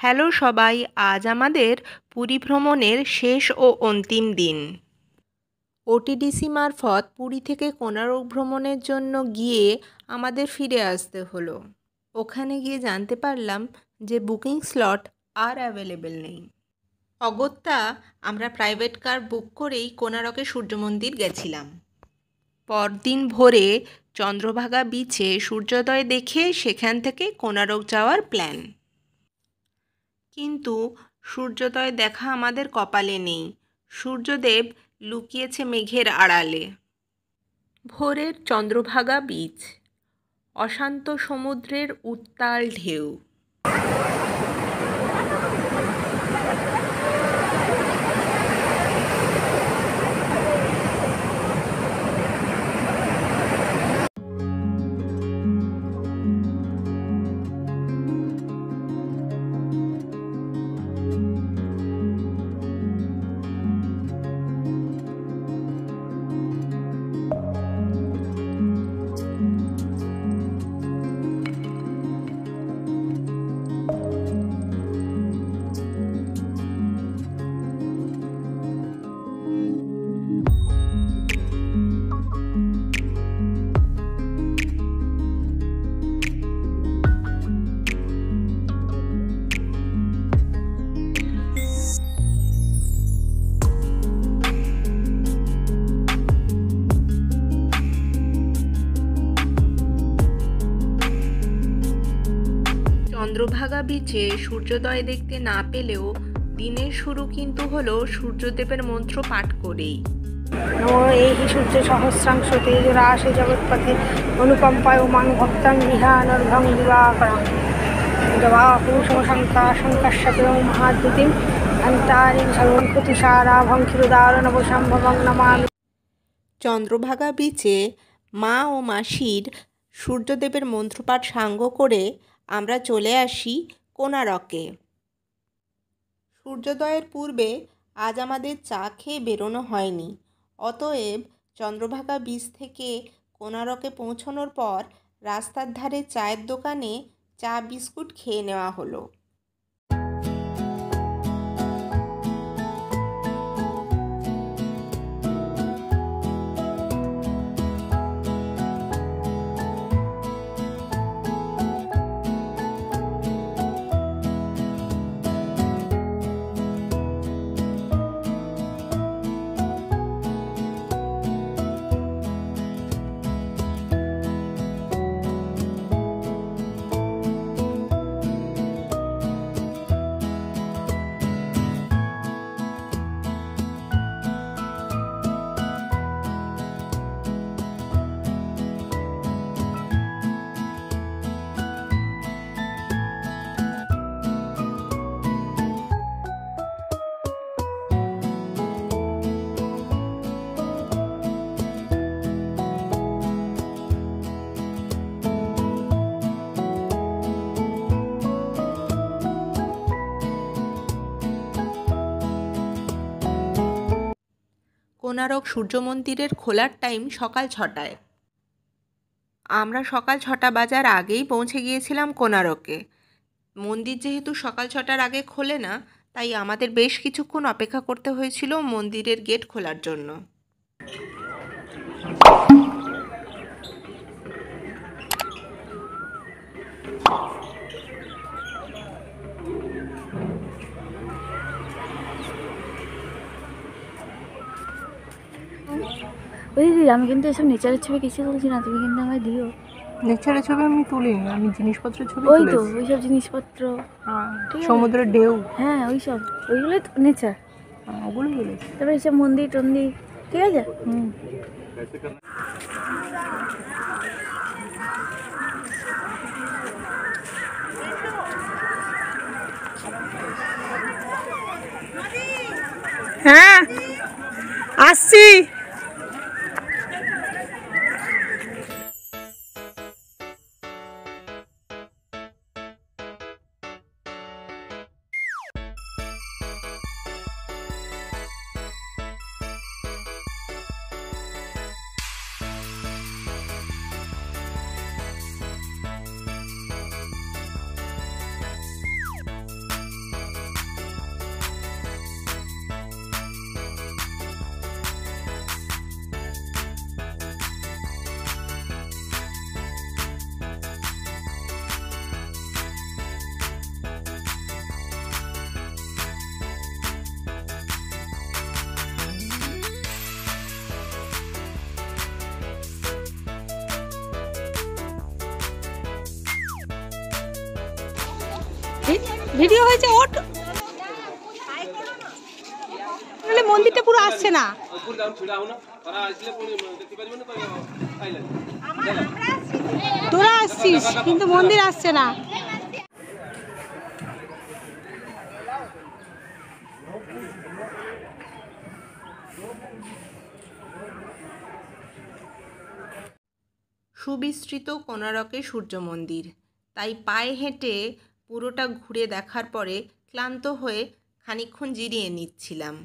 Hello সবাই, আজ আমাদের পুরী ভ্রমণের শেষ ও অন্তিম দিন। ওটিডিসি মারফত পুরী থেকে কোণার্ক ভ্রমণের জন্য গিয়ে আমাদের ফিরে আসতে হলো। ওখানে গিয়ে জানতে পারলাম যে বুকিং স্লট আর অ্যাভেলেবেল নেই। অগত্যা আমরা প্রাইভেট কার বুক করেই কোণার্কে সূর্য মন্দির গেছিলাম। পরদিন ভোরে চন্দ্রভাগা বিচে সূর্যোদয় দেখে সেখান থেকে কোণার্ক যাওয়ার প্ল্যান। কিন্তু সূর্যোদয় দেখা আমাদের কপালে নেই। সূর্যদেব লুকিয়েছে মেঘের আড়ালে। ভোরের চন্দ্রভাগা বীচ, অশান্ত সমুদ্রের উত্তাল ঢেউ। চন্দ্রভাগা বিচে সূর্যোদয় দেখতে না পেলেও দিনের শুরু কিন্তু হলো সূর্যদেবের মন্ত্র পাঠ করেই। এই সূর্য সহস্রাংশ তেজরাশি জগৎপথে অনুকম্পায় মান ভক্তাং বিহানর্ভং দিবাকরং জবাহুশঙ্কাশঙ্কাশ্যপেয় মহাদ্যুতিম অন্তারিং সর্বং ক্ষতিসারাভং ক্ষীরোদারণবসম্ভবং নমামি। চন্দ্রভাগা বিচে মা ও মাসির সূর্যদেবের মন্ত্রপাঠ সাঙ্গ করে আমরা চলে আসি কোণার্কে। সূর্যোদয়ের পূর্বে আজ আমাদের চা খেয়ে বেরোনো হয়নি। অতএব চন্দ্রভাগা বীচ থেকে কোণার্কে পৌঁছানোর পর রাস্তার ধারে চায়ের দোকানে চা বিস্কুট খেয়ে নেওয়া হলো। কোণার্ক সূর্য মন্দিরের খোলার টাইম সকাল 6টায়। আমরা সকাল 6টা বাজার আগেই পৌঁছে গিয়েছিলাম কোণার্কে। মন্দির যেহেতু সকাল 6টার আগে খোলে না, তাই আমাদের বেশ কিছুক্ষণ অপেক্ষা করতে হয়েছিল মন্দিরের গেট খোলার জন্য। ওই দিদি, আমি কিন্তু এসব নেচারের ছবি কিছু তুলছি না, তুমি কিন্তু আমায় দিও। নেচারের ছবি আমি তুলিনি, আমি জিনিসপত্রের ছবি ওই তো ওইসব জিনিসপত্র, সমুদ্রের ঢেউ, হ্যাঁ ওইসব, ওইগুলোই তো নেচার। ওগুলোই বলেছি। তারপরে এইসব মন্দির টন্দির, ঠিক আছে। হ্যাঁ আসছি। ভিডিও হয়েছে ওট মন্দিরটা পুরো আসছে না। তোরা আসছিস কিন্তু মন্দির আসছে না। সুবিস্তৃত কোণারকে সূর্য মন্দির, তাই পায়ে হেঁটে পুরোটা ঘুরে দেখার পরে ক্লান্ত হয়ে খানিকক্ষণ জিরিয়ে নিচ্ছিলাম।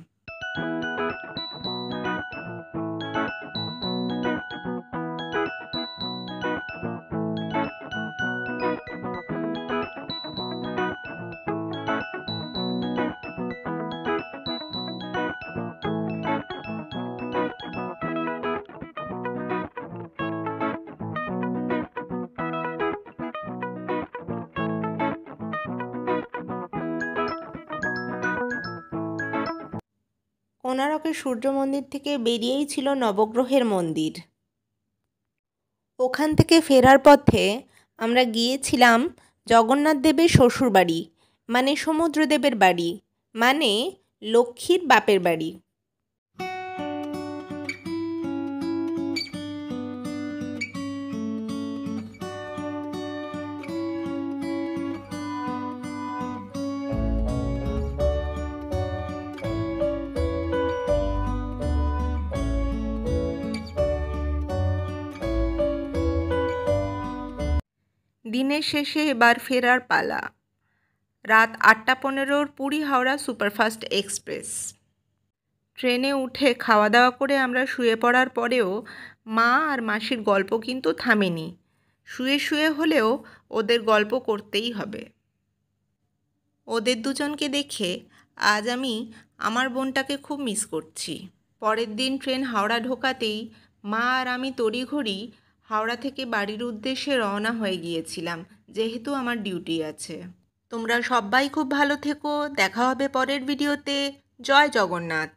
কোণারকের সূর্য মন্দির থেকে বেরিয়েই ছিল নবগ্রহের মন্দির। ওখান থেকে ফেরার পথে আমরা গিয়েছিলাম জগন্নাথ দেবের শ্বশুরবাড়ি, মানে সমুদ্রদেবের বাড়ি, মানে লক্ষ্মীর বাপের বাড়ি। দিনের শেষে এবার ফেরার পালা। রাত 8:15 পুরী হাওড়া সুপারফাস্ট এক্সপ্রেস। ট্রেনে উঠে খাওয়া দাওয়া করে আমরা শুয়ে পড়ার পরেও মা আর মাসির গল্প কিন্তু থামেনি। শুয়ে শুয়ে হলেও ওদের গল্প করতেই হবে। ওদের দুজনকে দেখে আজ আমি আমার বোনটাকে খুব মিস করছি। পরের দিন ট্রেন হাওড়া ঢোকাতেই মা আর আমি তড়িঘড়ি হাওড়া থেকে বাড়ির উদ্দেশ্যে রওনা হয়ে গিয়েছিলাম, যেহেতু আমার ডিউটি আছে। তোমরা সবাই খুব ভালো থেকো। দেখা হবে পরের ভিডিওতে। জয় জগন্নাথ।